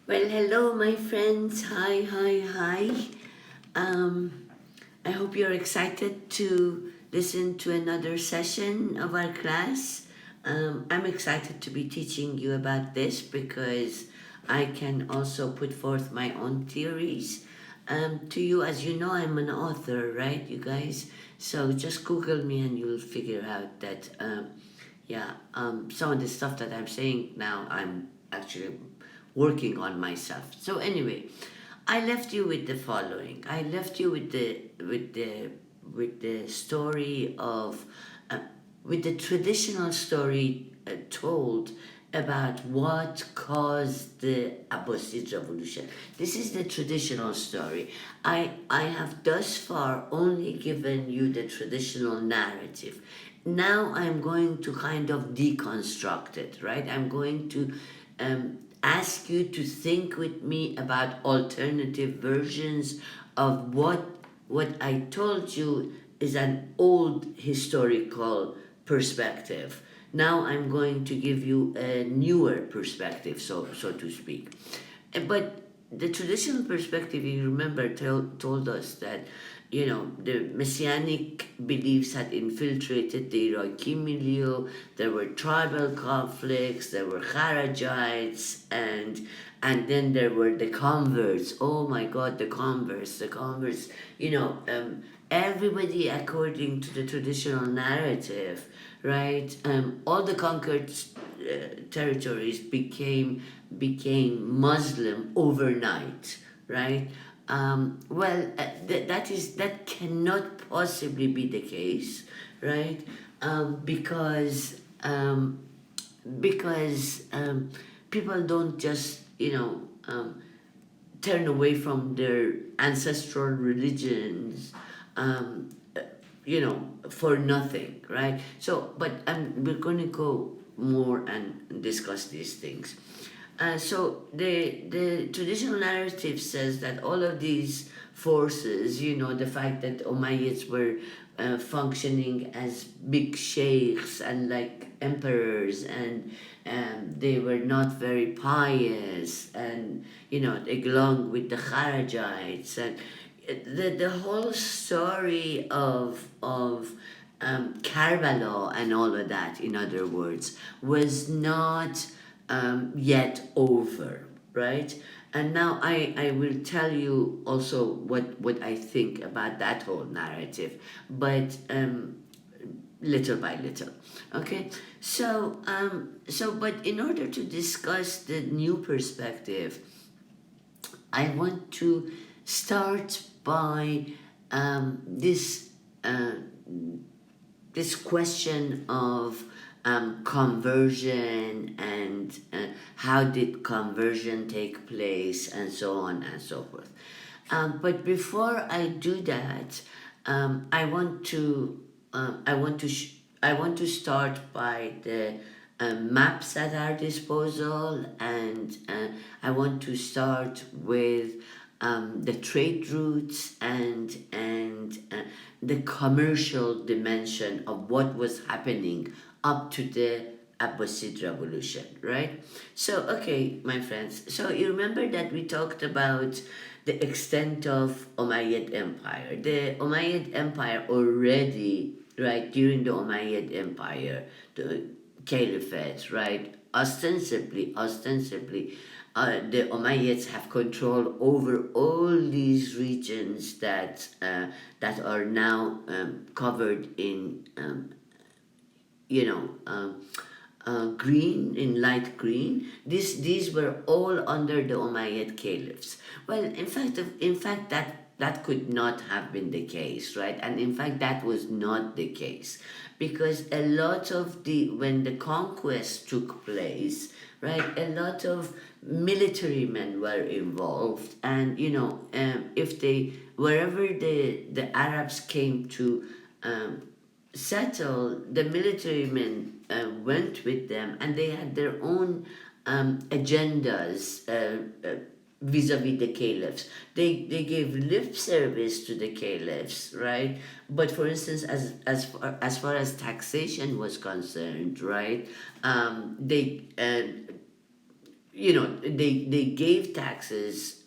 Well, hello, my friends. Hi, hi, hi. I hope you're excited to listen to another session of our class. I'm excited to be teaching you about this because I can also put forth my own theories to you. As you know, I'm an author, right, you guys? So just Google me and you'll figure out that, some of the stuff that I'm saying now, I'm actually working on myself. So anyway, I left you with the following. I left you with the story of uh, with the traditional story told about what caused the Abbasid revolution. This is the traditional story. I have thus far only given you the traditional narrative. Now I'm going to kind of deconstruct it, right? I'm going to ask you to think with me about alternative versions of what I told you is an old historical perspective. Now I'm going to give you a newer perspective, so to speak. But the traditional perspective, you remember, told us that, the messianic beliefs had infiltrated the Iraqi milieu. There were tribal conflicts, there were Kharajites, and then there were the converts. Oh my God, the converts. Everybody according to the traditional narrative, right? All the conquered territories became Muslim overnight, right? That cannot possibly be the case, right? Because people don't just turn away from their ancestral religions, um, for nothing, right? So, but we're going to go more and discuss these things. So the traditional narrative says that all of these forces, the fact that Umayyads were functioning as big sheikhs and like emperors, and they were not very pious, and along with the Kharajites, and the whole story of Karbala and all of that, in other words, was not yet over, right? And now I will tell you also what I think about that whole narrative, but little by little. Okay, but in order to discuss the new perspective, I want to start by this uh, this question of conversion, and how did conversion take place, and so on and so forth. But before I do that, I want to start by the maps at our disposal, and I want to start with the trade routes, and the commercial dimension of what was happening up to the Abbasid revolution, right? So, okay, my friends. So you remember that we talked about the extent of Umayyad Empire. The Umayyad Empire already, right, during the Umayyad Empire, the Caliphate, right, ostensibly, the Umayyads have control over all these regions that are now covered in you know green, in light green. These were all under the Umayyad caliphs. Well, in fact, that could not have been the case, right? And in fact, that was not the case, because a lot of the when the conquest took place, right, a lot of military men were involved, and if they wherever the Arabs came to um, settle, the military men went with them, and they had their own agendas vis-a-vis the caliphs. They gave lip service to the caliphs, right? But for instance, as far as taxation was concerned, right, they they gave taxes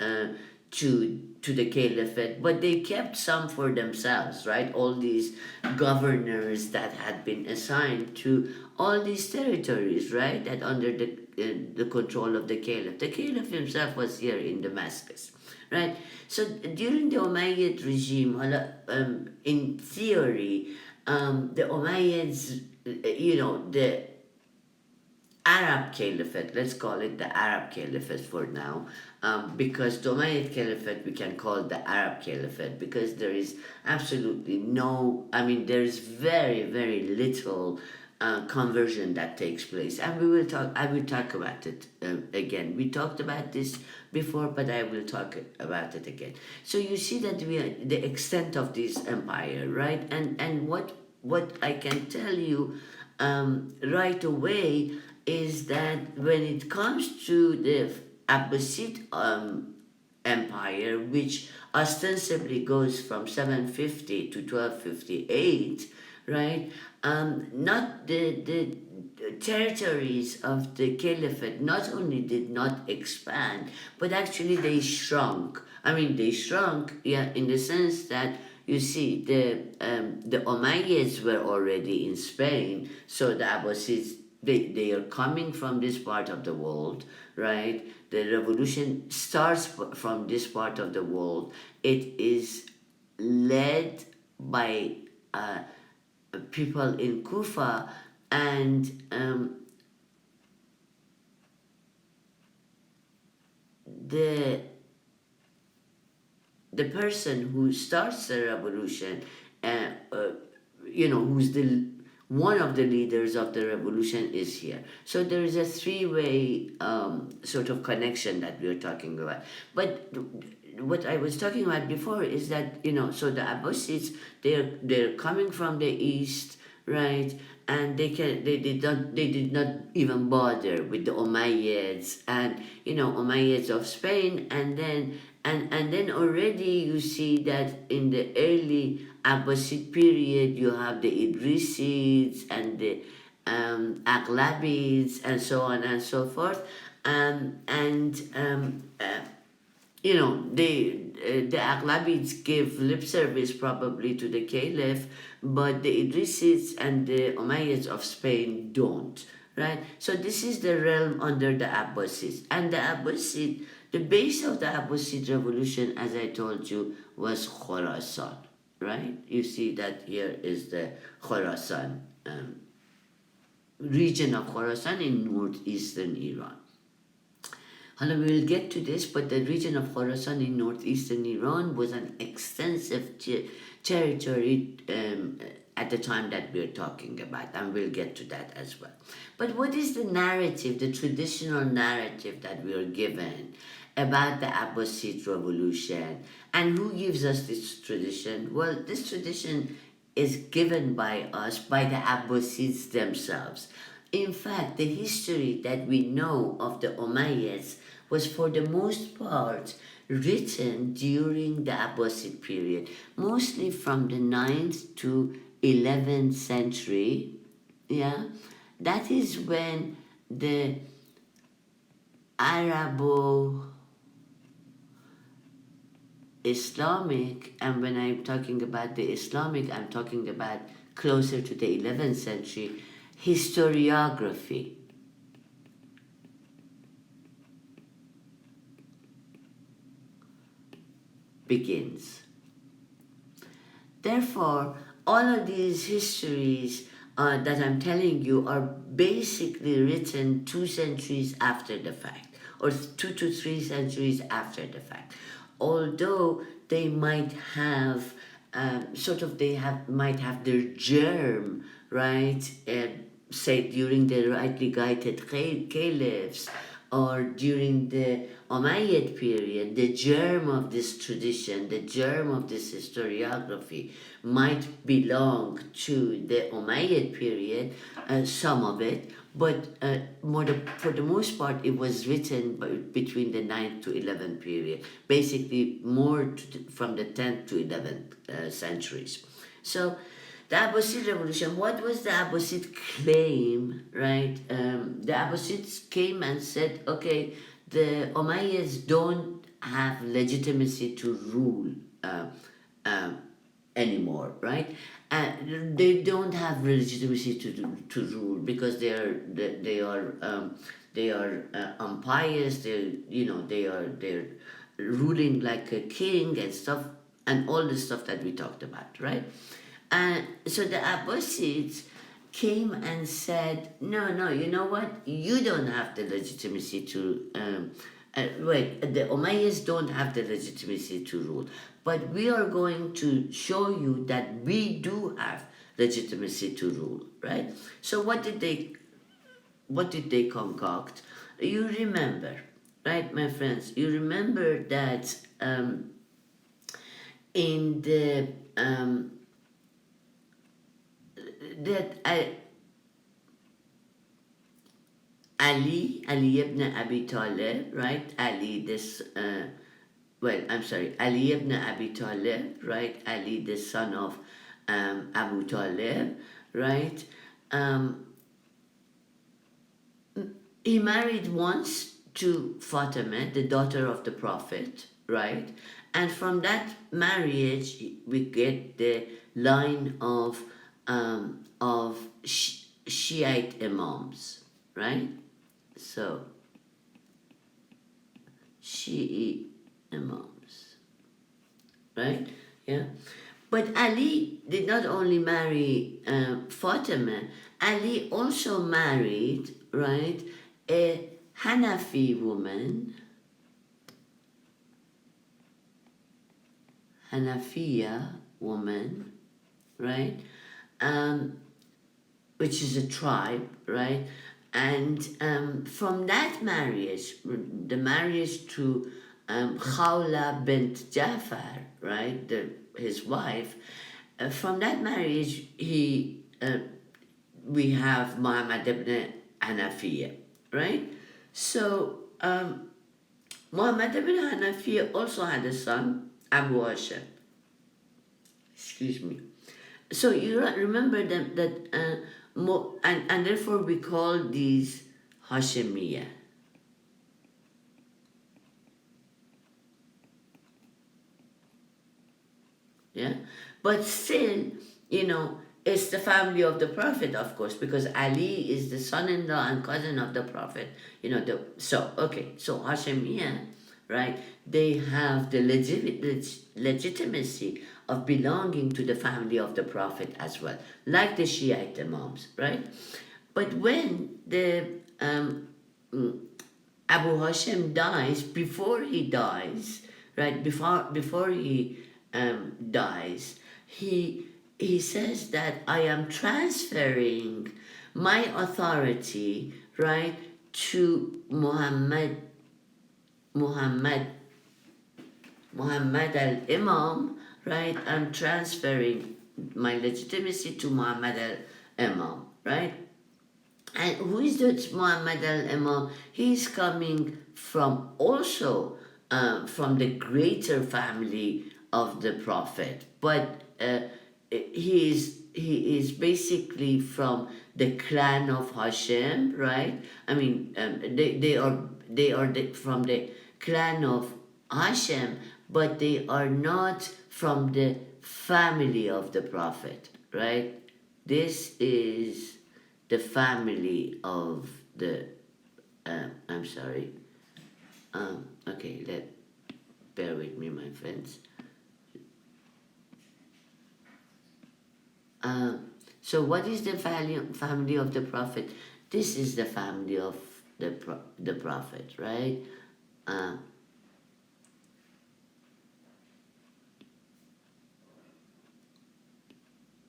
to the caliphate, but they kept some for themselves, right? All these governors that had been assigned to all these territories, right? That under the control of the caliph. The caliph himself was here in Damascus, right? So during the Umayyad regime, in theory, the Umayyads, the Arab Caliphate, let's call it the Arab Caliphate for now, because the Umayyad Caliphate we can call the Arab Caliphate because there is absolutely no, there is very, very little conversion that takes place. And I will talk about it again. We talked about this before, but I will talk about it again. So you see that the extent of this empire, right? And what I can tell you right away is that when it comes to the Abbasid empire, which ostensibly goes from 750 to 1258, right? Not the territories of the caliphate not only did not expand, but actually they shrunk. They shrunk, yeah, in the sense that you see the Umayyads were already in Spain, so the Abbasids they are coming from this part of the world, right? The revolution starts from this part of the world. It is led by people in Kufa, and the person who starts the revolution, who's the one of the leaders of the revolution is here. So there is a three-way sort of connection that we're talking about. But what I was talking about before is that so the Abbasids they're coming from the east, right? And they did not even bother with the Umayyads and Umayyads of Spain, and then already you see that in the early Abbasid period you have the Idrisids and the Aghlabids and so on and so forth, and the Aghlabids give lip service probably to the Caliph, but the Idrisids and the Umayyads of Spain don't, right? So this is the realm under the Abbasids. And the base of the Abbasid revolution, as I told you, was Khorasan, right? You see that here is the Khorasan region of Khorasan in northeastern Iran. We will get to this, but the region of Khorasan in northeastern Iran was an extensive territory at the time that we're talking about, and we'll get to that as well. But what is the narrative, the traditional narrative that we are given about the Abbasid revolution, and who gives us this tradition? Well, this tradition is given by us, by the Abbasids themselves. In fact, the history that we know of the Umayyads was for the most part written during the Abbasid period, mostly from the 9th to 11th century. Yeah, that is when the Arabo-Islamic, and when I'm talking about the Islamic, I'm talking about closer to the 11th century, historiography begins. Therefore, all of these histories that I'm telling you are basically written 2 centuries after the fact, or 2 to 3 centuries after the fact. Although they might have might have their germ, right? Say during the rightly guided caliphs, or during the Umayyad period, the germ of this tradition, the germ of this historiography might belong to the Umayyad period, some of it, but for the most part, it was written between the 9th to 11th period, basically more from the 10th to 11th centuries. So The Abbasid revolution, what was the Abbasid claim, right? The Abbasids came and said, okay, the Umayyads don't have legitimacy to rule um, anymore, right? And they don't have legitimacy to rule because they are umpires. They're ruling like a king and stuff, and all the stuff that we talked about, right? And so the Abbasids came and said, no, no, you know what? You don't have the legitimacy to, wait, the Umayyads don't have the legitimacy to rule. But we are going to show you that we do have legitimacy to rule, right? So what did they concoct? You remember, right, my friends? You remember that in the that Ali ibn Abi Talib, right? Ali ibn Abi Talib, right? Ali, the son of Abu Talib, right? Um, he married once to Fatima, the daughter of the Prophet, right? And from that marriage, we get the line of Shiite imams, right? So, Shiite imams, right? Yeah. But Ali did not only marry Fatima, Ali also married, right, a Hanafi woman, Hanafiya woman, right? Um, which is a tribe, right? And from that marriage, the marriage to Khawla bint Jafar, right, his wife, from that marriage, we have Muhammad ibn Hanafiya, right? So Muhammad ibn Hanafiya also had a son, Abu Hashim. Excuse me. So you remember that and therefore we call these Hashemiyah. Yeah, but still, it's the family of the Prophet, of course, because Ali is the son-in-law and cousin of the Prophet. So Hashemiyah, right? They have the legitimacy of belonging to the family of the Prophet as well, like the Shiite Imams, right? But when the Abu Hashim dies, before he dies, right? Before he dies, he says that I am transferring my authority, right, to Muhammad al Imam, right? I'm transferring my legitimacy to Muhammad al Imam, right? And who is this Muhammad al-Imam? He's coming from also from the greater family of the Prophet, but he is basically from the clan of Hashem, right? I mean, they are from the clan of Hashem, but they are not from the family of the Prophet, right? This is the family of the I'm sorry. Okay, bear with me, my friends. So what is the family of the Prophet? This is the family of the Prophet, right?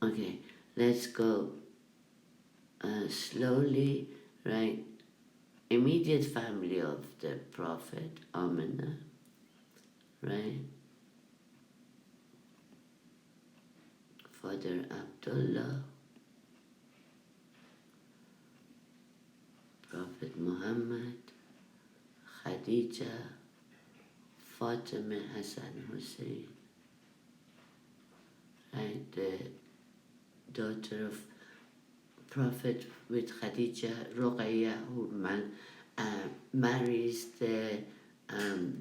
Okay, let's go slowly, right? Immediate family of the Prophet, Amina, right? Father Abdullah, Prophet Muhammad, Khadija, Fatima, Hassan, Hussein, right? daughter of Prophet with Khadija, Ruqayya, who marries the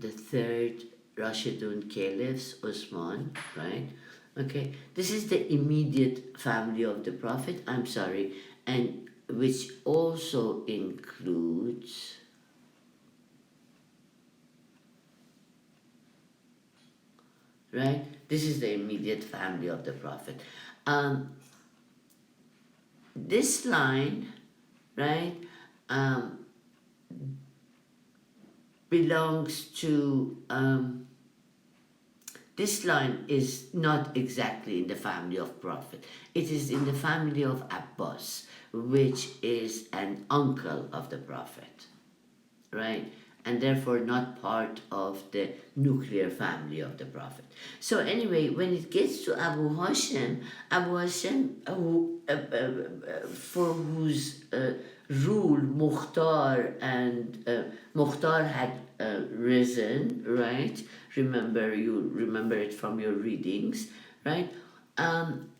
third Rashidun caliphs, Osman, right? Okay, this is the immediate family of the Prophet, I'm sorry, and which also includes, right? This is the immediate family of the Prophet. Um, this line, right, um, belongs to, this line is not exactly in the family of Prophet. It is in the family of Abbas, which is an uncle of the Prophet, right? And therefore not part of the nuclear family of the Prophet. So anyway, when it gets to Abu Hashem, for whose rule Mukhtar had risen, right? You remember it from your readings, right?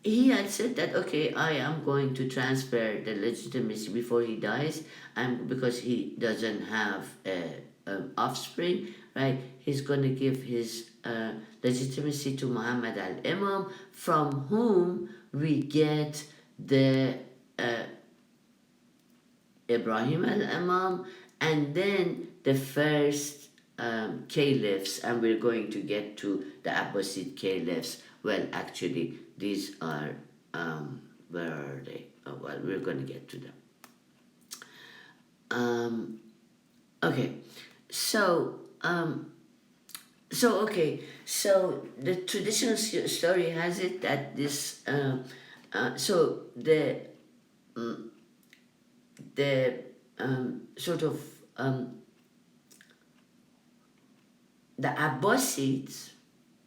He had said that, okay, I am going to transfer the legitimacy before he dies, and because he doesn't have offspring, right? He's going to give his legitimacy to Muhammad al-Imam, from whom we get the Ibrahim al-Imam, and then the first caliphs, and we're going to get to the Abbasid caliphs. Well, actually, these are, where are they? Oh, well, we're going to get to them. Okay, so, so the traditional story has it that this, so the sort of the Abbasids,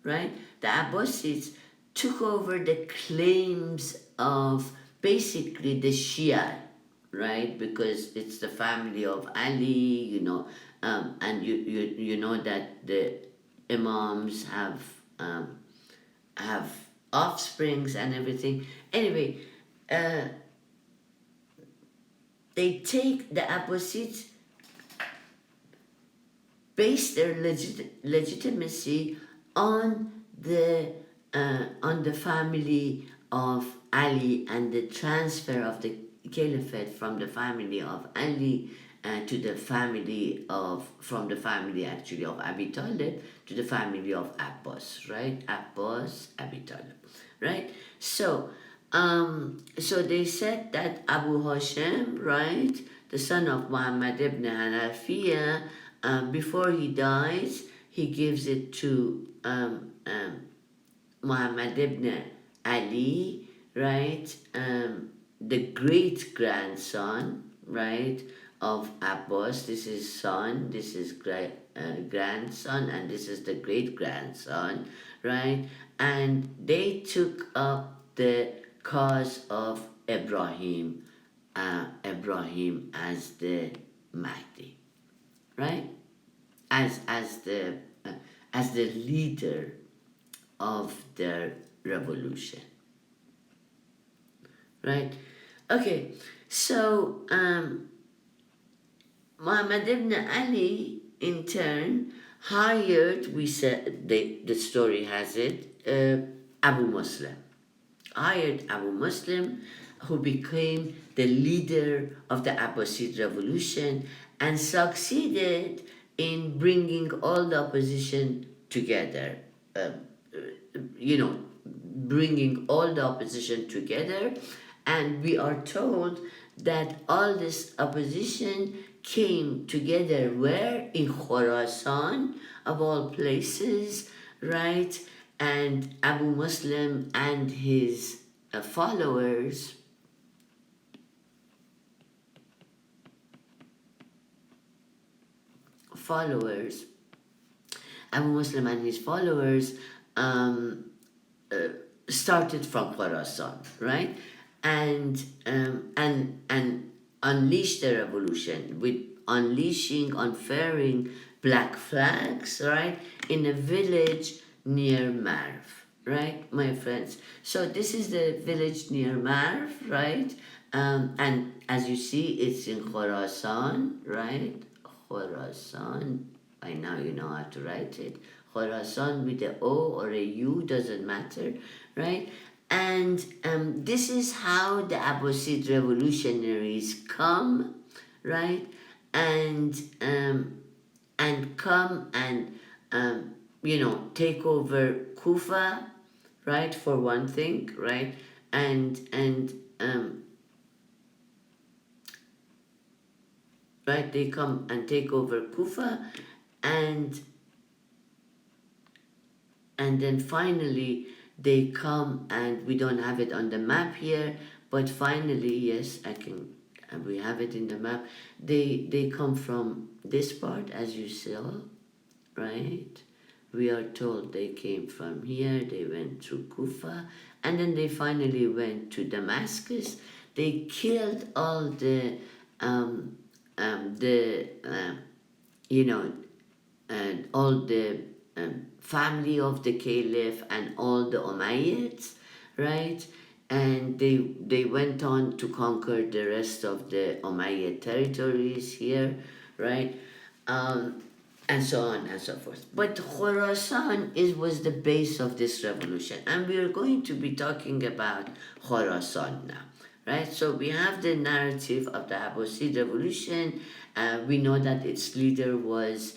right? The Abbasids took over the claims of basically the Shia, right? Because it's the family of Ali, and you know that the Imams have offsprings and everything. Anyway, they take the Abbasids, base their legitimacy on the family of Ali, and the transfer of the caliphate from the family of Ali to the family of, from the family actually of Abi Talib to the family of Abbas, right? Abbas, Abi Talib, right? So so they said that Abu Hashem, right, the son of Muhammad ibn Hanafiya, before he dies, he gives it to Muhammad ibn Ali, right, the great grandson, right, of Abbas. This is son, this is grandson, and this is the great grandson, right? And they took up the cause of Ibrahim as the Mahdi, right? As the leader of their revolution, right? Okay, so Muhammad ibn Ali in turn hired, we said, the story has it, Abu Muslim. Hired Abu Muslim, who became the leader of the Abbasid revolution and succeeded in bringing all the opposition together. Bringing all the opposition together, and we are told that all this opposition came together where? In Khorasan, of all places, right? And Abu Muslim and his followers Abu Muslim and his followers started from Khorasan, right? And unleashed the revolution with unfurling black flags, right, in a village near Marv, right, my friends? So this is the village near Marv, right? And as you see, it's in Khorasan, right? Khorasan. By now you know how to write it. Khorasan with a O or a U, doesn't matter, right? And this is how the Abbasid revolutionaries come, right? And come and take over Kufa, right, for one thing, right, and right, they come and take over Kufa, and then finally they come, and we don't have it on the map here, but finally, yes, I can, we have it in the map. They come from this part, as you saw, right? We are told they came from here, they went through Kufa, and then they finally went to Damascus. They killed all the um, the you know and all the family of the Caliph and all the Umayyads, right? And they went on to conquer the rest of the Umayyad territories here, right? And so on and so forth. But Khorasan was the base of this revolution, and we are going to be talking about Khorasan now, right? So we have the narrative of the Abbasid revolution. We know that its leader was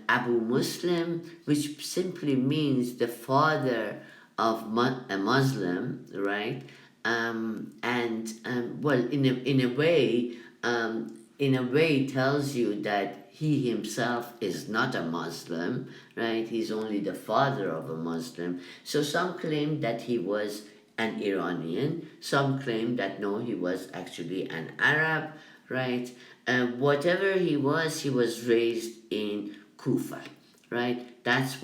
Abu Muslim, which simply means the father of a Muslim, right? Well, in a way, tells you that he himself is not a Muslim, right? He's only the father of a Muslim. So some claim that he was an Iranian. Some claim that no, he was actually an Arab, right? Whatever he was raised in Kufa, right? That's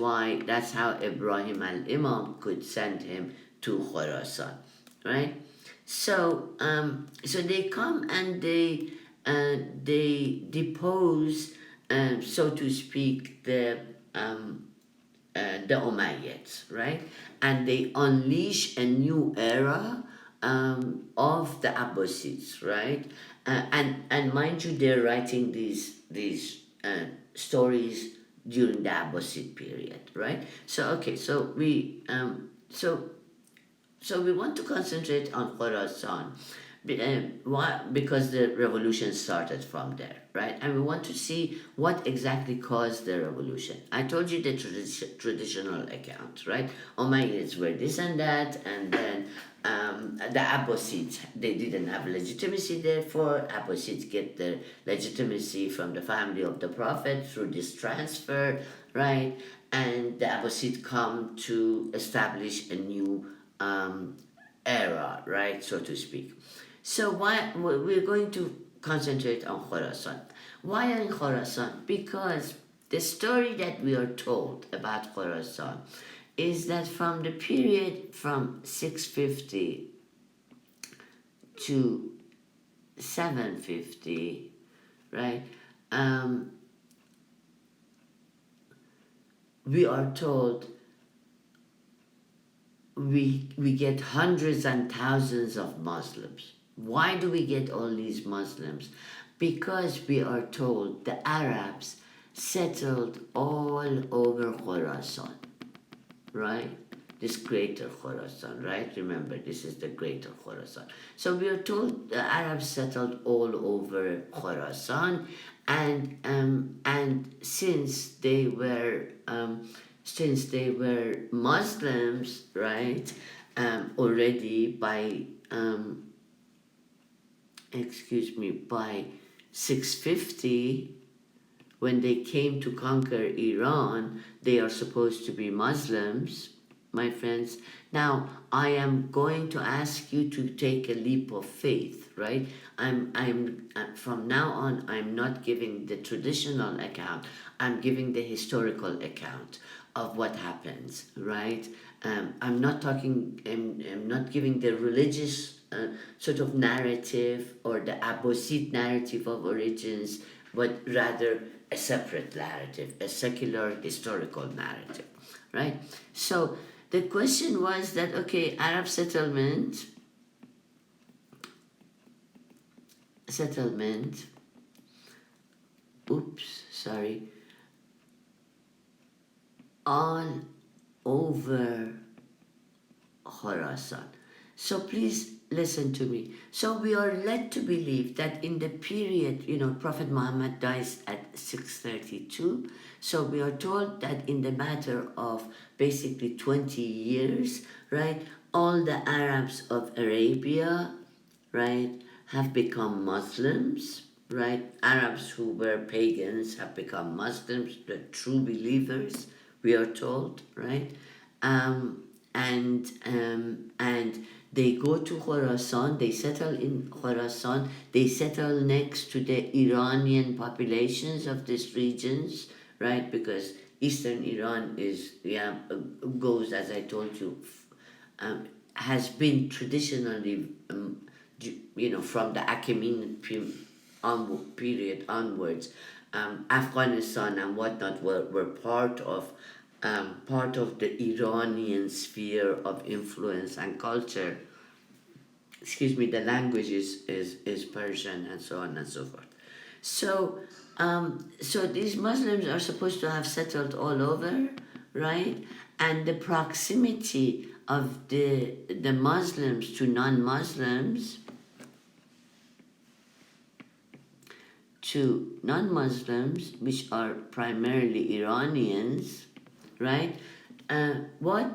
how Ibrahim al-Imam could send him to Khorasan, right? So they come and they depose, so to speak, the Umayyads, right? And they unleash a new era of the Abbasids, right? And mind you, they're writing these stories during the Abbasid period, right? So okay, so we want to concentrate on Khorasan. Why? Because the revolution started from there, right? And we want to see what exactly caused the revolution. I told you the traditional account, right? Umayyads were this and that, and then the Abbasids, they didn't have legitimacy, therefore Abbasids get their legitimacy from the family of the Prophet through this transfer, right? And the Abbasids come to establish a new era, right, so to speak. So why we're going to concentrate on Khorasan. Why in Khorasan? Because the story that we are told about Khorasan is that from the period from 650 to 750, right, we are told we get hundreds and thousands of Muslims. Why do we get all these Muslims? Because we are told the Arabs settled all over Khorasan, right? This greater Khorasan, right? Remember, this is the greater Khorasan. So we are told the Arabs settled all over Khorasan, and since they were Muslims, right? Already by by 650, when they came to conquer Iran, they are supposed to be Muslims, my friends. Now, I am going to ask you to take a leap of faith, right? I'm from now on, I'm not giving the traditional account. I'm giving the historical account of what happens, right? I'm not talking. I'm not giving the religious sort of narrative or the Abbasid narrative of origins, but rather a separate narrative, a secular historical narrative, right? So The question was that, okay, Arab settlement, all over Khorasan. So please listen to me. So we are led to believe that in the period, Prophet Muhammad dies at 632. So we are told that in the matter of basically 20 years, right, all the Arabs of Arabia, right, have become Muslims, right? Arabs who were pagans have become Muslims, the true believers, we are told, right? And they go to Khorasan, they settle in Khorasan, they settle next to the Iranian populations of these regions, right? Because Eastern Iran goes, as I told you, has been traditionally, from the Achaemenid period onwards, Afghanistan and whatnot were part of the Iranian sphere of influence and culture. Excuse me, the language is Persian and so on and so forth. So, so these Muslims are supposed to have settled all over, right? And the proximity of the Muslims to non-Muslims, which are primarily Iranians, right? What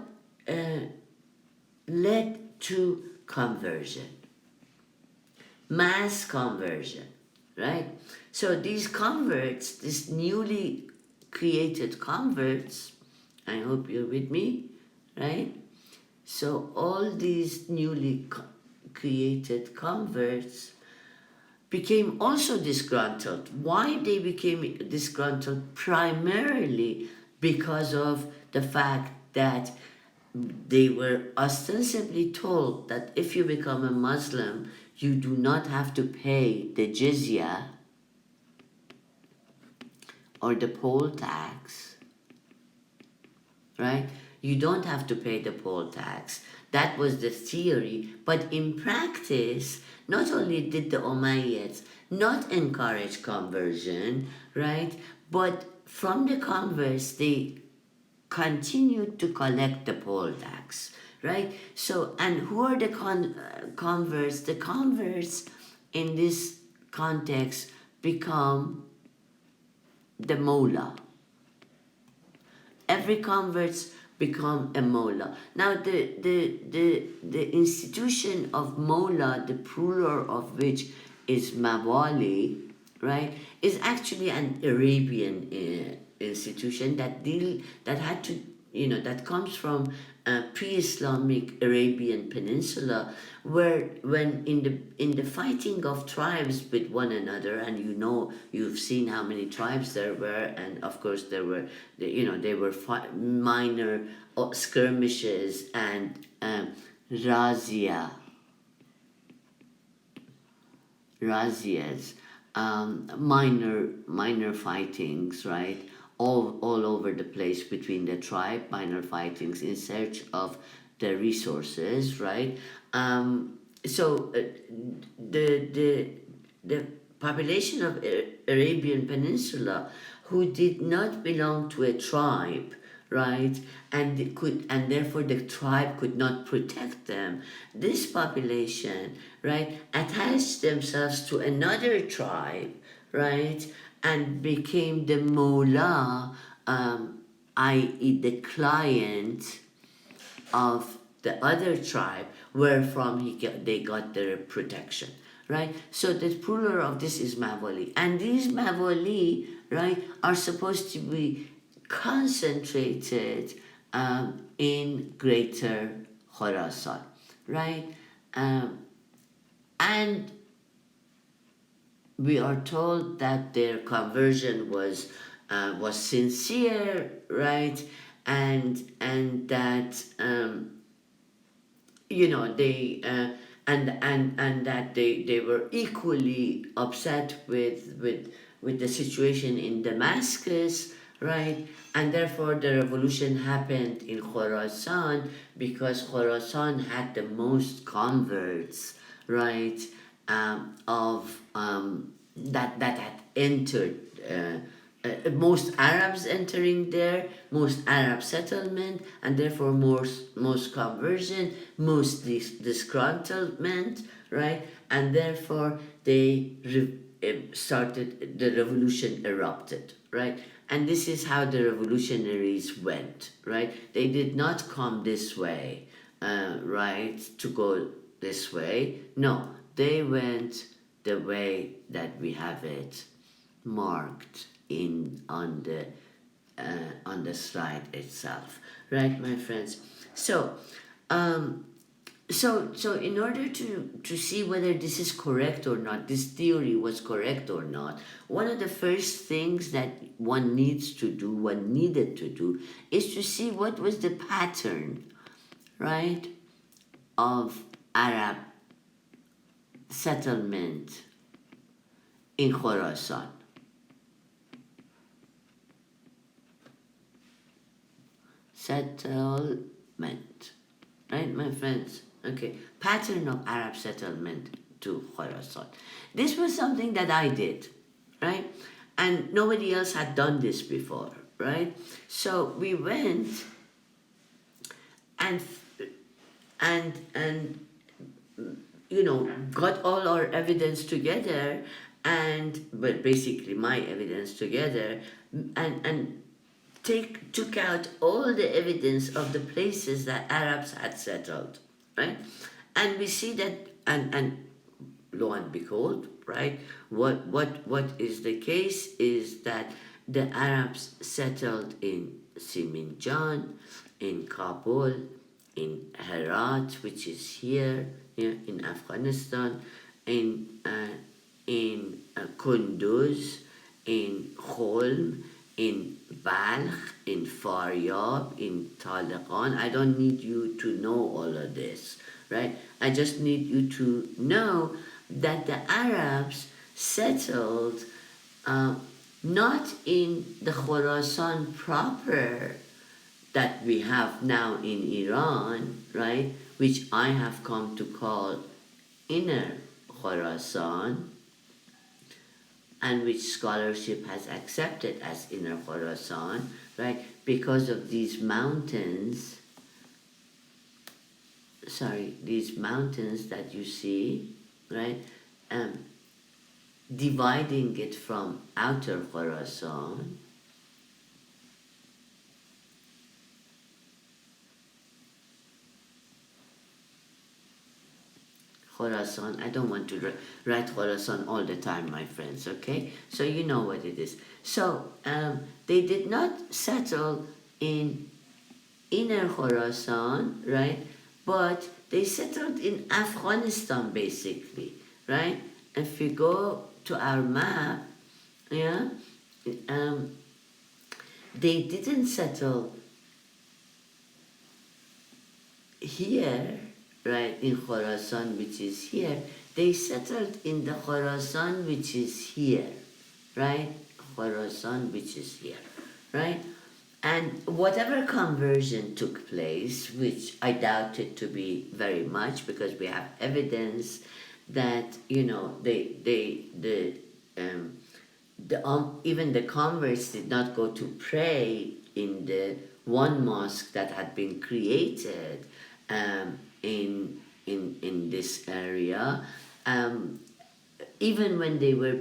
led to conversion, mass conversion, right? So these converts, these newly created converts, I hope you're with me, right? So all these newly created converts became also disgruntled. Why they became disgruntled? Primarily because of the fact that they were ostensibly told that if you become a Muslim, you do not have to pay the jizya or the poll tax, right? You don't have to pay the poll tax. That was the theory, but in practice, not only did the Umayyads not encourage conversion, right, but from the converts, they continued to collect the poll tax, right? So, and who are the converts? The converts in this context become the mullah. Every converts become a mullah. Now, the institution of mullah, the plural of which is mawali, right, is actually an Arabian institution that had to, that comes from pre-Islamic Arabian Peninsula, where when in the fighting of tribes with one another, and you've seen how many tribes there were, and of course there were, there were minor skirmishes and razzias, minor fightings, right? All over the place between the tribe, minor fightings in search of the resources, right? So the population of Arabian Peninsula who did not belong to a tribe, right, and therefore the tribe could not protect them. This population, right, attached themselves to another tribe, right, and became the mullah, i.e. the client of the other tribe, wherefrom they got their protection, right? So the plural of this is Mawali. And these Mawali, right, are supposed to be concentrated in greater Khorasan, right? And we are told that their conversion was sincere, right? And that they and that they were equally upset with the situation in Damascus, right? And therefore the revolution happened in Khorasan because Khorasan had the most converts, right? That had entered. Most Arabs entering there, most Arab settlement, and therefore most conversion, most disgruntlement, right? And therefore started, the revolution erupted, right? And this is how the revolutionaries went, right? They did not come this way, right, to go this way. No, they went the way that we have it marked in on the slide itself, right, my friends? So, um, so in order to see whether this is correct or not, this theory was correct or not, one of the first things that one needed to do, is to see what was the pattern, right, of Arab settlement in Khorasan. Settlement, right, my friends? Okay, pattern of Arab settlement to Khorasan. This was something that I did, right? And nobody else had done this before, right? So we went and and got all our evidence together, and but basically my evidence together, and took out all the evidence of the places that Arabs had settled, right? And we see that, and lo and behold, right, what is the case is that the Arabs settled in Siminjan, in Kabul, in Herat, which is here, in Afghanistan, in Kunduz, in Kholm, in Balkh, in Faryab, in Taleqan. I don't need you to know all of this, right? I just need you to know that the Arabs settled not in the Khorasan proper that we have now in Iran, right? Which I have come to call Inner Khorasan, and which scholarship has accepted as Inner Khorasan, right? Because of these mountains, these mountains that you see, right? Dividing it from Outer Khorasan. Khorasan, I don't want to write Khorasan all the time, my friends, okay? So you know what it is. So they did not settle in Inner Khorasan, right? But they settled in Afghanistan, basically, right? If you go to our map, yeah, they didn't settle here, right, in Khorasan, which is here. They settled in the Khorasan, which is here, right? Khorasan, which is here, right? And whatever conversion took place, which I doubt it to be very much, because we have evidence that even the converts did not go to pray in the one mosque that had been created in this area, even when they were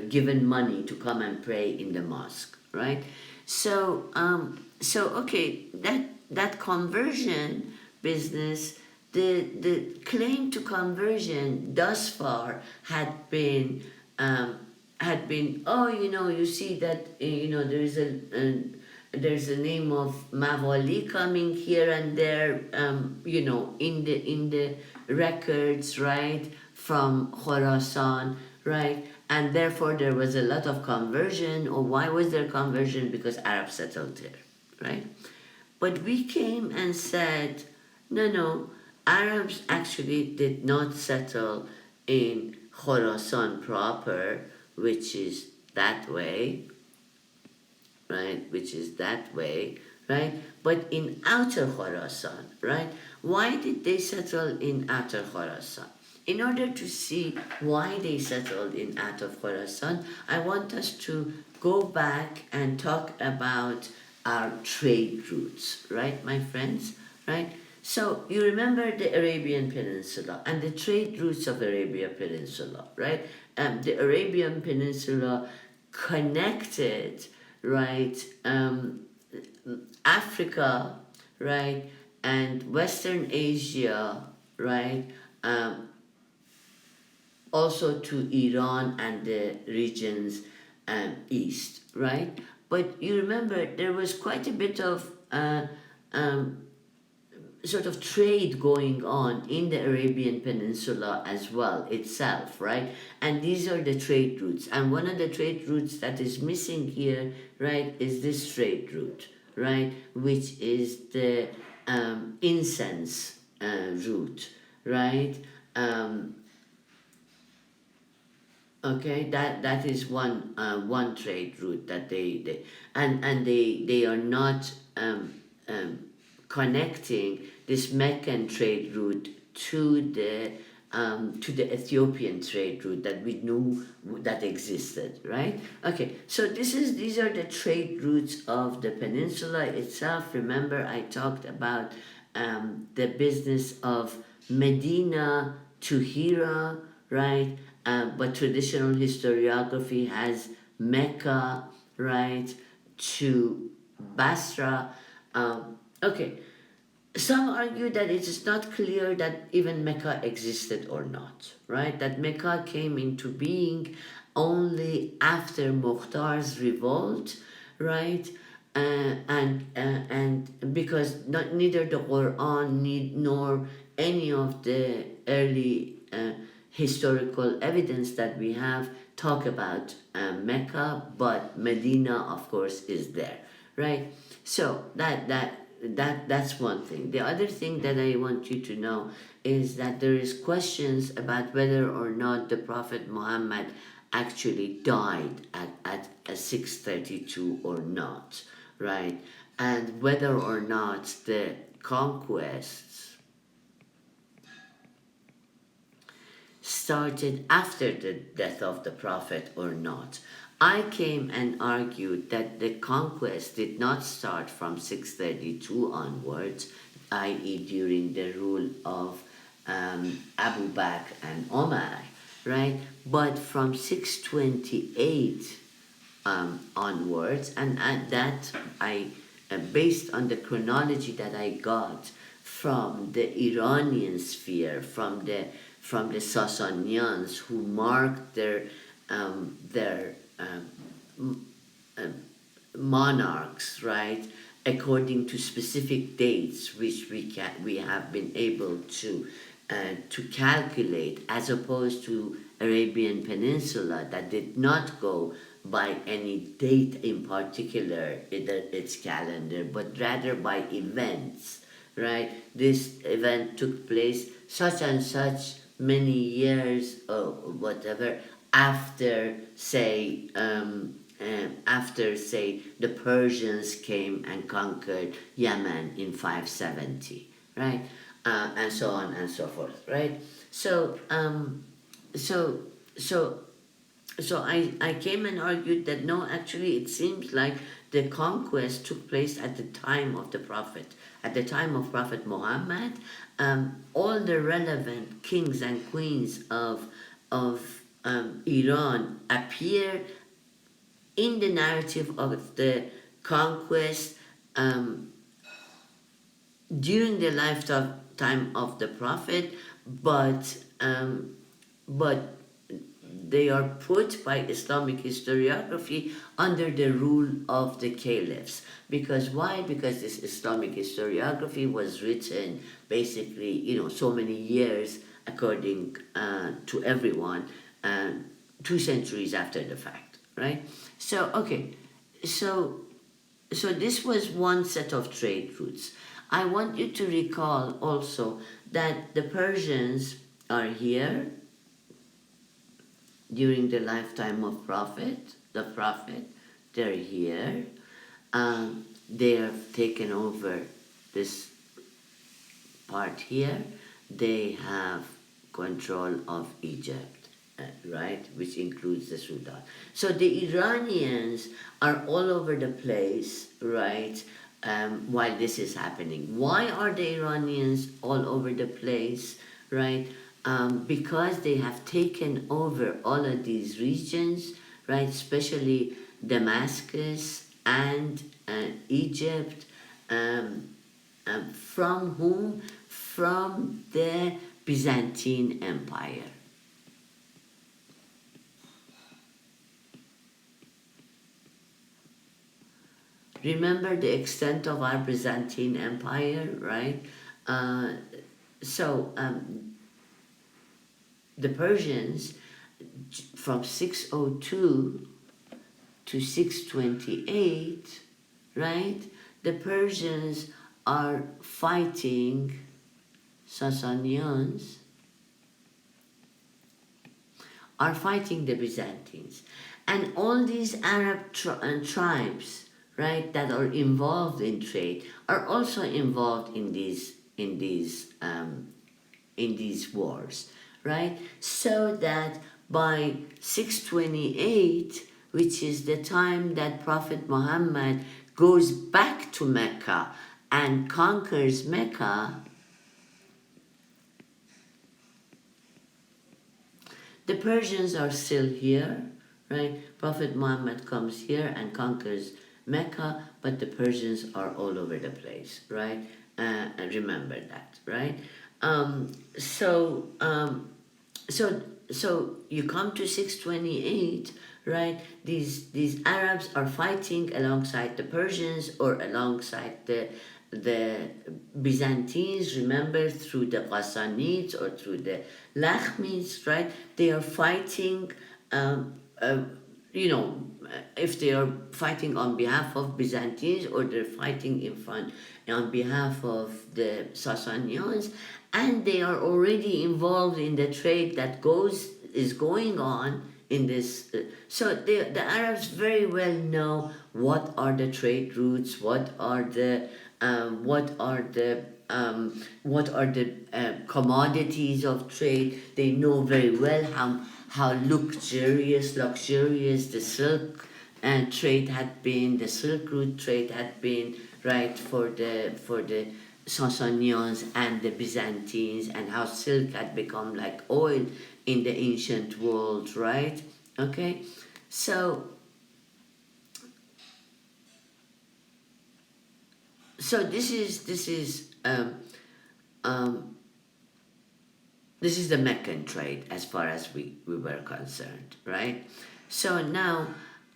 given money to come and pray in the mosque, right? So okay, that conversion business, the claim to conversion thus far had been you see that there's a name of Mawali coming here and there, in the records, right, from Khorasan, right? And therefore there was a lot of conversion. Or why was there conversion? Because Arabs settled there, right? But we came and said, no, Arabs actually did not settle in Khorasan proper, which is that way, right, which is that way, right? But in outer Khorasan, right? Why did they settle in outer Khorasan? In order to see why they settled in outer Khorasan, I want us to go back and talk about our trade routes, right, my friends, right? So you remember the Arabian Peninsula and the trade routes of Arabia Peninsula, right? The Arabian Peninsula connected, right, Africa, right, and Western Asia, right, um, also to Iran and the regions east, right? But you remember there was quite a bit of um, sort of trade going on in the Arabian Peninsula as well itself, right? And these are the trade routes. And one of the trade routes that is missing here, right, is this trade route, right, which is the incense route, right? Um, Okay, that is one trade route that they are not connecting this Meccan trade route to the Ethiopian trade route that we knew that existed, right? Okay, so these are the trade routes of the peninsula itself. Remember, I talked about the business of Medina to Hira, right? But traditional historiography has Mecca, right, to Basra. Okay, some argue that it is not clear that even Mecca existed or not, right? That Mecca came into being only after Mukhtar's revolt, right? And because neither the Quran nor any of the early historical evidence that we have talk about Mecca, but Medina, of course, is there, right? So that's one thing. The other thing that I want you to know is that there is questions about whether or not the Prophet Muhammad actually died at 632 or not, right? And whether or not the conquests started after the death of the Prophet or not. I came and argued that the conquest did not start from 632 onwards, i.e., during the rule of Abu Bakr and Omar, right? But from 628 onwards, and at that based on the chronology that I got from the Iranian sphere, from the Sasanians who marked their monarchs, right, according to specific dates, which we have been able to calculate, as opposed to Arabian Peninsula that did not go by any date in particular in its calendar, but rather by events, right? This event took place such and such many years or whatever after say the Persians came and conquered Yemen in 570, right? And so on and so forth, right? So so so I came and argued that no, actually, it seems like the conquest took place at the time of the Prophet. At the time of Prophet Muhammad, all the relevant kings and queens of Iran appear in the narrative of the conquest um, during the lifetime of the Prophet, but they are put by Islamic historiography under the rule of the caliphs. Because why? Because this Islamic historiography was written basically, so many years, according to everyone, 2 centuries after the fact, right? So, okay, so so this was one set of trade routes. I want you to recall also that the Persians are here during the lifetime of the Prophet, they're here, They have taken over this part here. They have control of Egypt, right, which includes the Sudan. So the Iranians are all over the place, right, while this is happening. Why are the Iranians all over the place, right? Because they have taken over all of these regions, right, especially Damascus and Egypt, from whom? From the Byzantine Empire. Remember the extent of our Byzantine Empire, right? Uh, so the Persians, from 602 to 628, right? The Persians are fighting Sasanians, are fighting the Byzantines. And all these Arab tribes, right, that are involved in trade are also involved in these wars, right? So that by 628, which is the time that Prophet Muhammad goes back to Mecca and conquers Mecca, the Persians are still here, right? Prophet Muhammad comes here and conquers Mecca, but the Persians are all over the place, right? And remember that, right? Um, so, um, so, so you come to 628, right? These Arabs are fighting alongside the Persians or alongside the Byzantines, remember, through the Ghassanids or through the Lakhmids, right? They are fighting, um, uh, if they are fighting on behalf of Byzantines or they're fighting on behalf of the Sasanians, and they are already involved in the trade that is going on in this. So the Arabs very well know what are the trade routes, what are the commodities of trade. They know very well how luxurious the silk trade had been, the Silk Route trade had been, right, for the Sasanians and the Byzantines, and how silk had become like oil in the ancient world, right? Okay, so this is the Meccan trade as far as we were concerned, right? So now,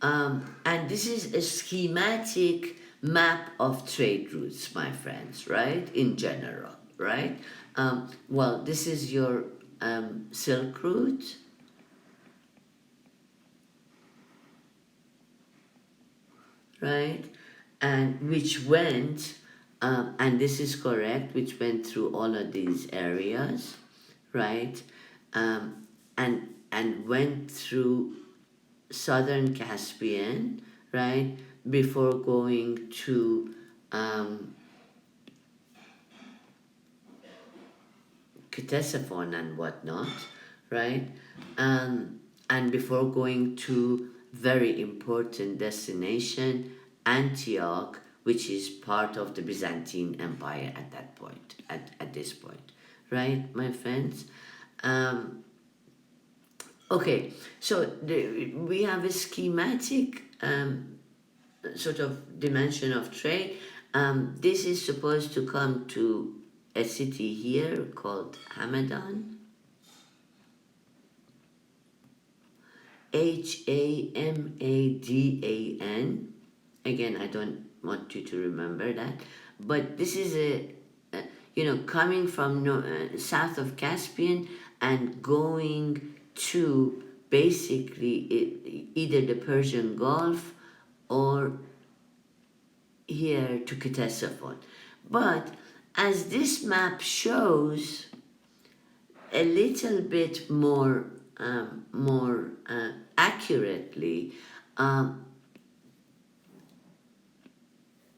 and this is a schematic map of trade routes, my friends, right? In general, right? Well, this is your Silk Route, right? And which went, and this is correct, which went through all of these areas, right? And went through southern Caspian, right? Before going to Ctesiphon and whatnot, right? And before going to very important destination, Antioch, which is part of the Byzantine Empire at that point, at this point, right, my friends? Okay, so we have a schematic sort of dimension of trade. This is supposed to come to a city here called Hamadan, Hamadan. Again, I don't want you to remember that, but this is coming from south of Caspian and going to basically either the Persian Gulf or here to Ctesiphon. But as this map shows, a little bit more accurately,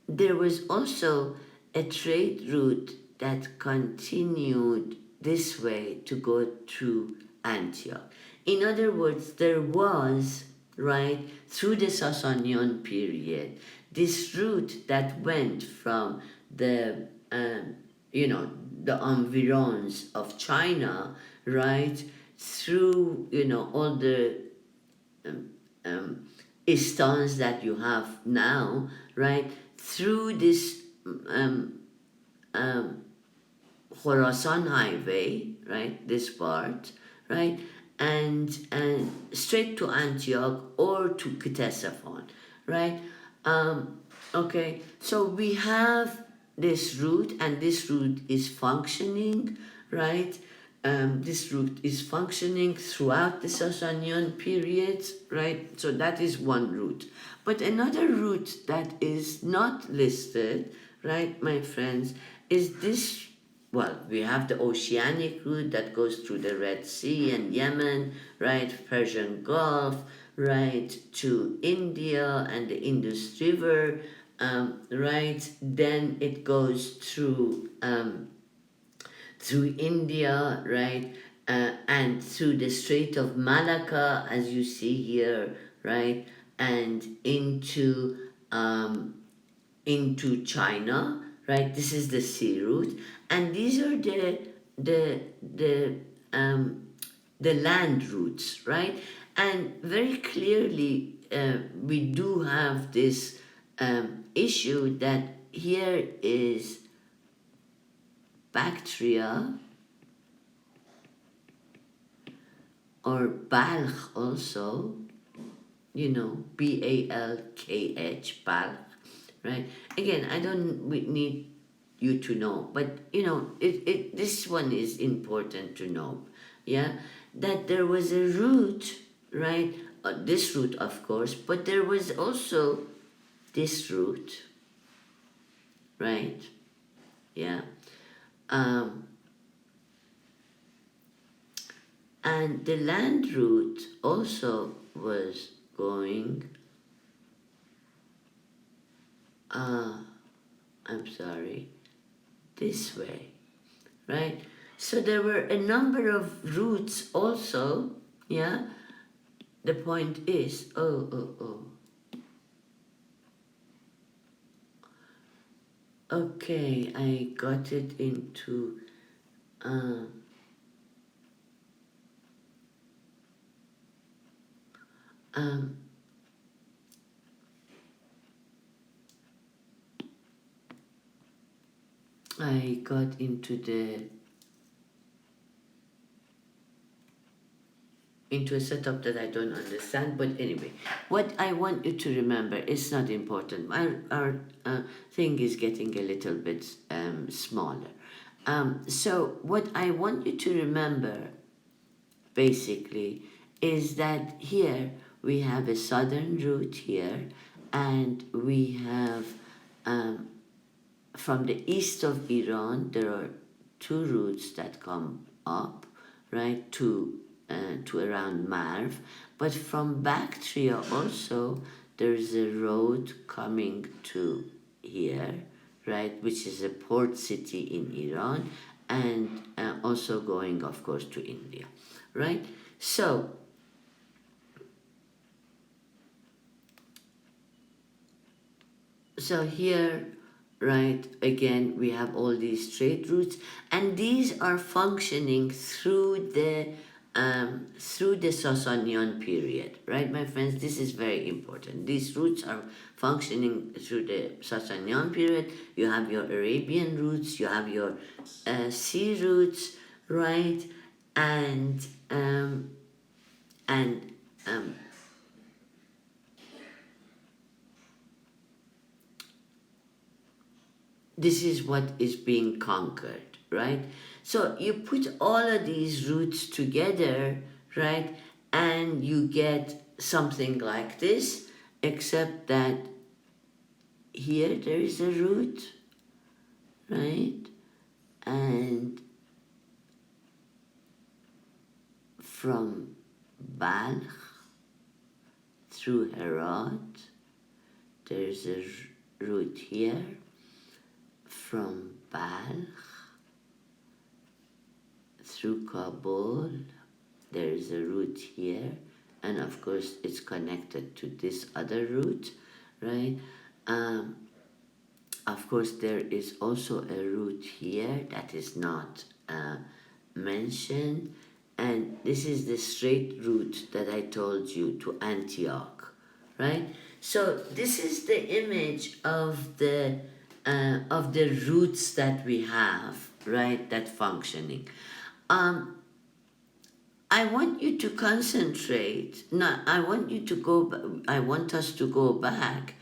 there was also a trade route that continued this way to go through Antioch. In other words, there was, right, through the Sasanian period, this route that went from the, the environs of China, right, through, all the istans that you have now, right, through this um, Khorasan highway, right, this part, right, and straight to Antioch or to Ctesiphon, right? Um, okay, so we have this route, and this route is functioning, right? This route is functioning throughout the Sasanian periods, right? So that is one route. But another route that is not listed, right, my friends, is this. Well, we have the oceanic route that goes through the Red Sea and Yemen, right, Persian Gulf, right, to India and the Indus River, right. Then it goes through India, right, and through the Strait of Malacca, as you see here, right, and into China, right? This is the sea route, and these are the the um, the land routes, right? And very clearly, we do have this issue that here is Bactria or Balkh also, Balkh, Balkh, right? Again, I don't need you to know, but this one is important to know, yeah, that there was a route, right? This route, of course, but there was also this route, right? Yeah, um, and the land route also was going. I'm sorry, this way, right? So there were a number of routes also, yeah? The point is, okay, I got it into, um, um, I got into a setup that I don't understand. But anyway, what I want you to remember is not important. Our thing is getting a little bit smaller. So what I want you to remember basically is that here we have a southern route here, and we have from the east of Iran, there are two routes that come up, right, to around Marv. But from Bactria also, there's a road coming to here, right, which is a port city in Iran, and also going, of course, to India, right? So here, right, again, we have all these trade routes, and these are functioning through the Sasanian period, right, my friends? This is very important. These routes are functioning through the Sasanian period. You have your Arabian routes, you have your sea routes, right, and um, and this is what is being conquered, right? So you put all of these roots together, right? And you get something like this, except that here there is a root, right? And from Balkh through Herat, there's a route here from Balkh through Kabul. There is a route here, and of course it's connected to this other route, right? Of course, there is also a route here that is not mentioned, and this is the straight route that I told you to Antioch, right? So this is the image of the routes that we have, right? That functioning. I want you to concentrate. No, I want you to go. I want us to go back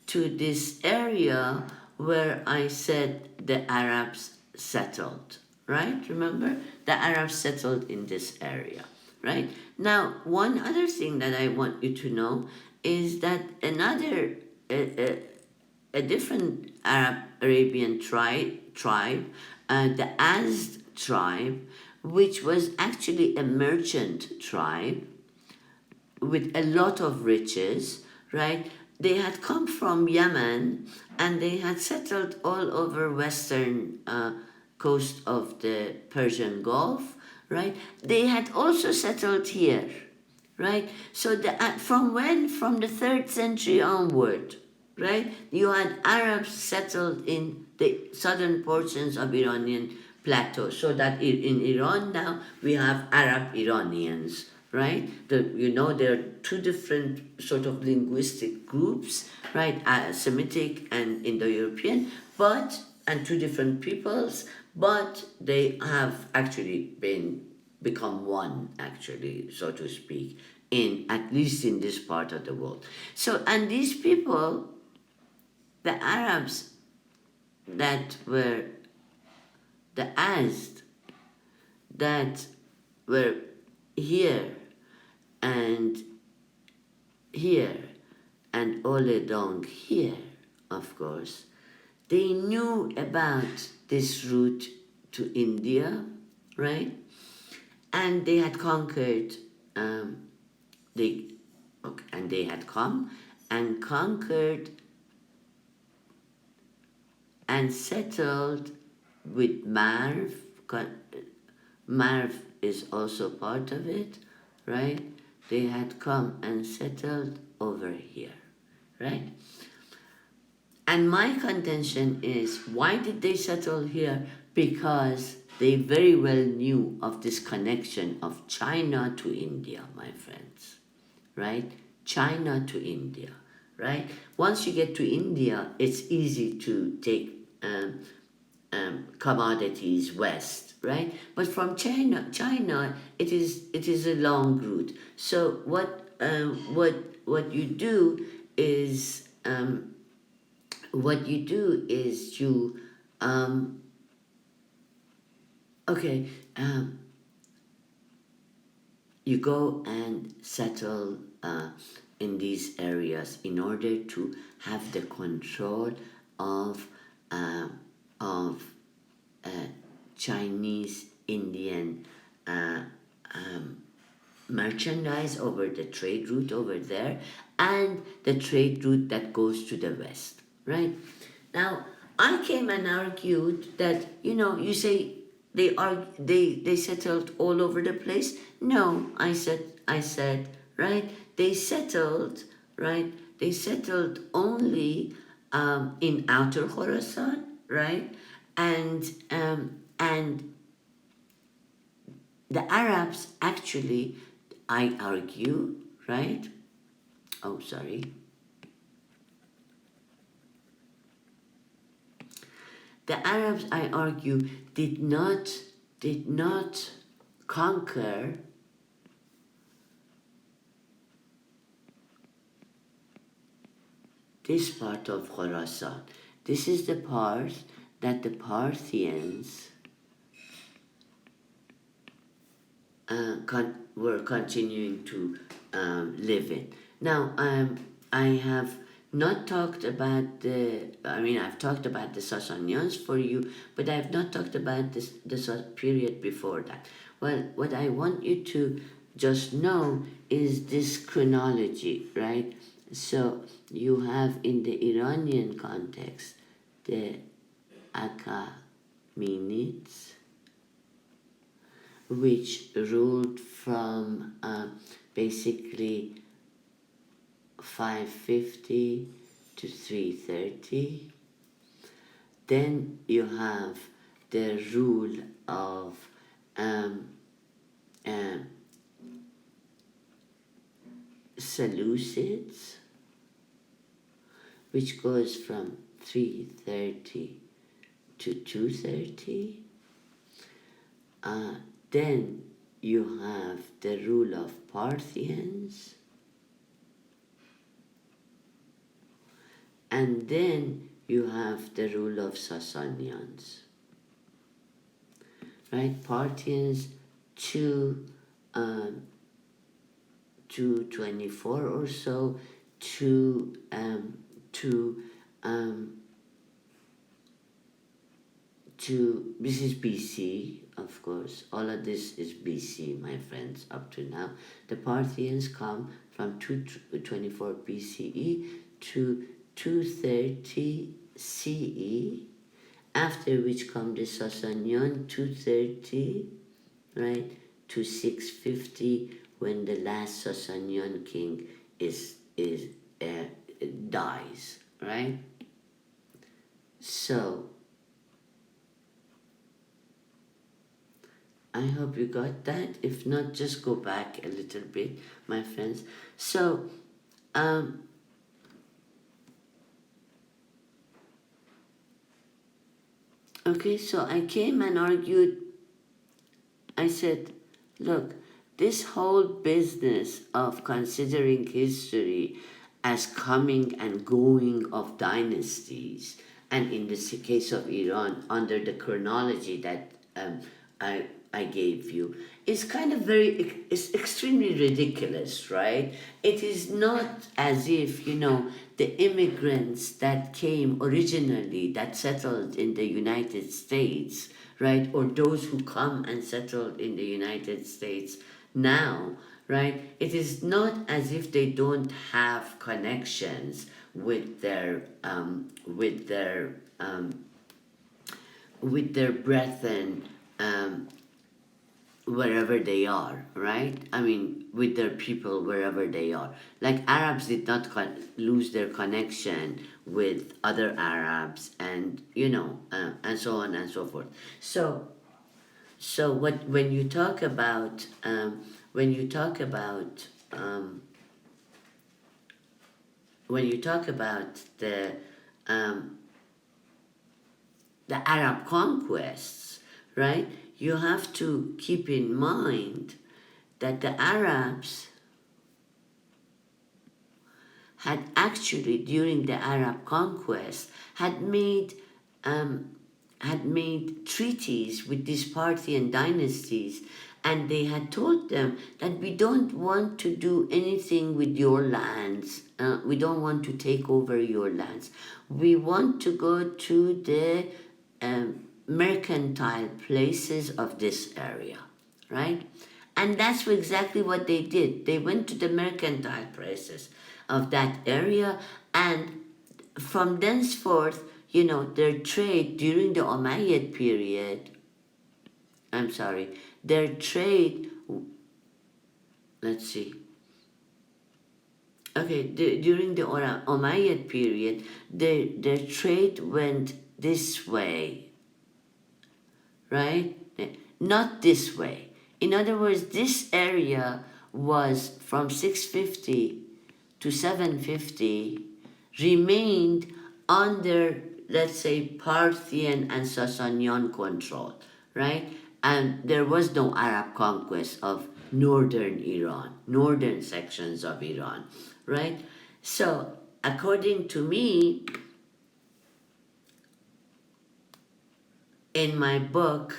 to this area where I said the Arabs settled. Right? Remember, the Arabs settled in this area. Right? Now, one other thing that I want you to know is that a different Arabian tribe, the Azd tribe, which was actually a merchant tribe with a lot of riches, right? They had come from Yemen and they had settled all over western coast of the Persian Gulf, right? They had also settled here, right? So from when? From the 3rd century onward, right? You had Arabs settled in the southern portions of Iranian plateau. So that in Iran now we have Arab Iranians, right? There are two different sort of linguistic groups, right? Semitic and Indo-European, and two different peoples, but they have actually become one, actually, so to speak, at least in this part of the world. So, and these people, the Arabs that were the Azd, that were here and here and all along here, of course, they knew about this route to India, right? And they had conquered, and they had come and conquered and settled with Marv. Marv is also part of it, right? They had come and settled over here, right? And my contention is, why did they settle here? Because they very well knew of this connection of China to India, my friends, right? China to India, right? Once you get to India, it's easy to take commodities west, right? But from China, it is a long route. So what you do is you you go and settle in these areas in order to have the control of Chinese Indian merchandise over the trade route over there and the trade route that goes to the west, right? Now, I came and argued that, you say they settled all over the place. No, I said, right? They settled, right? They settled only in outer Khorasan, right? And the Arabs actually, I argue, right? Oh, sorry. The Arabs, I argue, did not conquer this part of Khorasan. This is the part that the Parthians were continuing to live in. Now, I have not talked about I've talked about the Sasanians for you, but I have not talked about the period before that. Well, what I want you to just know is this chronology, right? So you have in the Iranian context the Achaemenids, which ruled from basically 550 to 330. Then you have the rule of um, uh, Seleucids, which goes from 330 to 230. Then you have the rule of Parthians, and then you have the rule of Sasanians, right? Parthians 224 or so to this is BC, of course. All of this is BC, my friends, up to now. The Parthians come from 224 BCE to 230 CE, after which come the Sasanian 230, right, to 650, when the last Sasanian king dies, right? So I hope you got that. If not, just go back a little bit, my friends. So, okay, so I came and argued. I said, look, this whole business of considering history as coming and going of dynasties, and in the case of Iran, under the chronology that I gave you, is kind of it's extremely ridiculous, right? It is not as if, the immigrants that came originally, that settled in the United States, right, or those who come and settled in the United States now, right, it is not as if they don't have connections with their brethren, wherever they are, right? I mean, with their people wherever they are. Like Arabs did not lose their connection with other Arabs, and and so on and so forth. So when you talk about when you talk about the Arab conquests, right? You have to keep in mind that the Arabs had actually, during the Arab conquest, had made treaties with these Parthian dynasties, and they had told them that we don't want to do anything with your lands. We don't want to take over your lands. We want to go to the mercantile places of this area, right? And that's exactly what they did. They went to the mercantile places of that area, and from thenceforth, their trade during the Umayyad period, their trade, let's see, okay, during the Umayyad period, their trade went this way, right? Not this way. In other words, this area was from 650 to 750, remained under, let's say, Parthian and Sasanian control, right? And there was no Arab conquest of northern Iran, northern sections of Iran, right? So, according to me, in my book,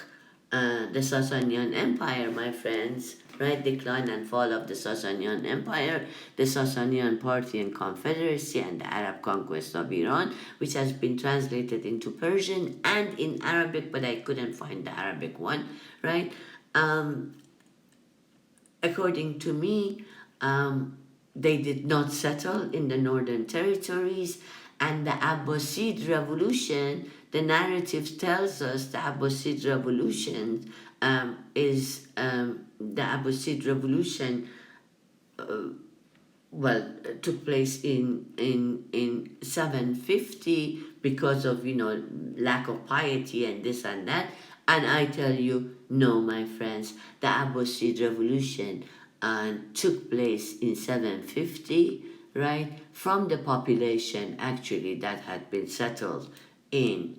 The Sasanian Empire, my friends, right? Decline and Fall of the Sasanian Empire, the Sasanian Parthian Confederacy, and the Arab Conquest of Iran, which has been translated into Persian and in Arabic, but I couldn't find the Arabic one, right? According to me, they did not settle in the northern territories, and the Abbasid revolution, the narrative tells us the Abbasid revolution the Abbasid revolution well took place in 750 because of lack of piety and this and that. And I tell you, no, my friends, the Abbasid revolution took place in 750, right, from the population actually that had been settled in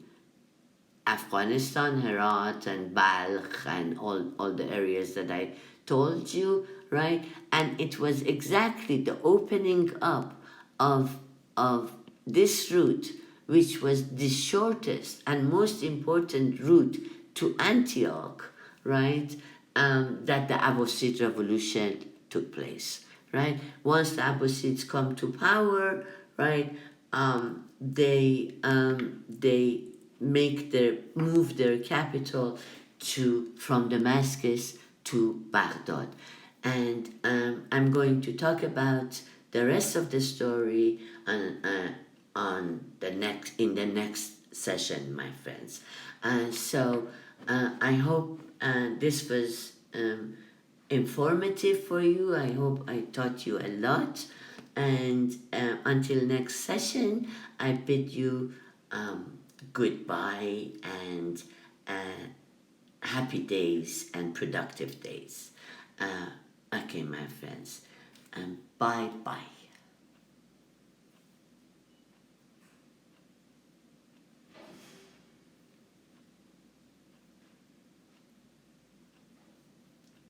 Afghanistan, Herat and Balkh and all the areas that I told you, right? And it was exactly the opening up of this route, which was the shortest and most important route to Antioch, right? That the Abbasid revolution took place, right? Once the Abbasids come to power, right? They move their capital from Damascus to Baghdad, and I'm going to talk about the rest of the story in the next session, my friends. So I hope this was informative for you. I hope I taught you a lot. And until next session, I bid you goodbye and happy days and productive days. Okay, my friends. Bye bye.